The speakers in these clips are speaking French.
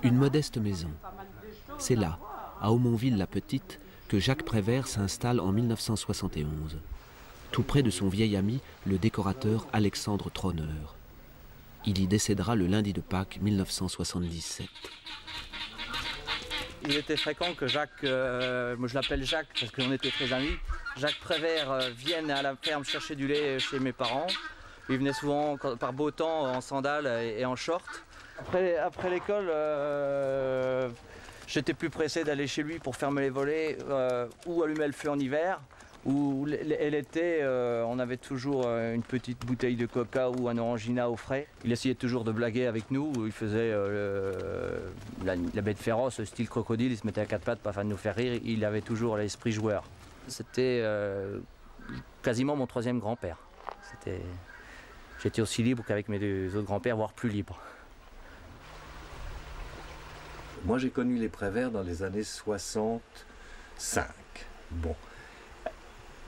Une modeste maison. C'est là, à Aumonville-la-Petite, que Jacques Prévert s'installe en 1971, tout près de son vieil ami, le décorateur Alexandre Troneur. Il y décédera le lundi de Pâques 1977. Il était fréquent que Jacques, moi je l'appelle Jacques parce qu'on était très amis, Jacques Prévert vienne à la ferme chercher du lait chez mes parents. Il venait souvent par beau temps en sandales et en short. Après l'école, j'étais plus pressé d'aller chez lui pour fermer les volets ou allumer le feu en hiver. Ou l'été, on avait toujours une petite bouteille de coca ou un orangina au frais. Il essayait toujours de blaguer avec nous. Il faisait la bête féroce, style crocodile. Il se mettait à quatre pattes afin de nous faire rire. Il avait toujours l'esprit joueur. C'était quasiment mon troisième grand-père. J'étais aussi libre qu'avec mes deux autres grands-pères, voire plus libre. Moi, j'ai connu les Prévert dans les années 65. Bon.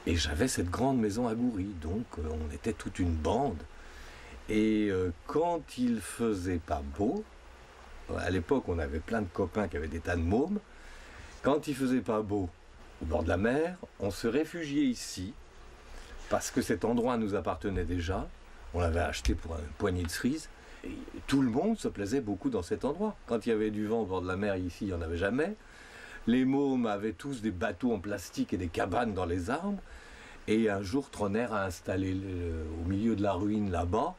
Et j'avais cette grande maison à Goury, donc on était toute une bande. Et quand il faisait pas beau, à l'époque on avait plein de copains qui avaient des tas de mômes, quand il faisait pas beau au bord de la mer, on se réfugiait ici, parce que cet endroit nous appartenait déjà, on l'avait acheté pour une poignée de cerises, et tout le monde se plaisait beaucoup dans cet endroit. Quand il y avait du vent au bord de la mer ici, il n'y en avait jamais. Les mômes avaient tous des bateaux en plastique et des cabanes dans les arbres. Et un jour, Tronner a installé au milieu de la ruine là-bas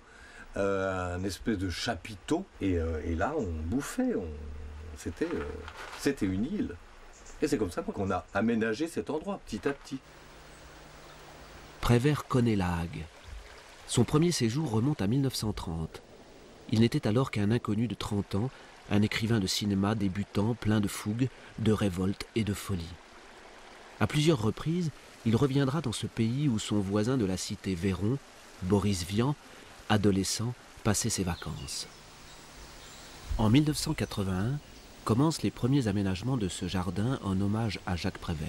un espèce de chapiteau. Et là, on bouffait. C'était une île. Et c'est comme ça qu'on a aménagé cet endroit, petit à petit. Prévert connaît la Hague. Son premier séjour remonte à 1930. Il n'était alors qu'un inconnu de 30 ans, un écrivain de cinéma débutant, plein de fougue, de révolte et de folie. À plusieurs reprises, il reviendra dans ce pays où son voisin de la cité Véron, Boris Vian, adolescent, passait ses vacances. En 1981, commencent les premiers aménagements de ce jardin en hommage à Jacques Prévert.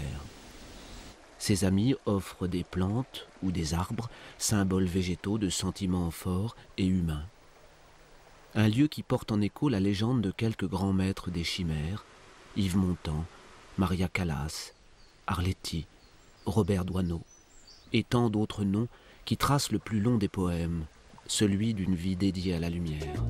Ses amis offrent des plantes ou des arbres, symboles végétaux de sentiments forts et humains. Un lieu qui porte en écho la légende de quelques grands maîtres des chimères, Yves Montand, Maria Callas, Arletty, Robert Doisneau, et tant d'autres noms qui tracent le plus long des poèmes, celui d'une vie dédiée à la lumière.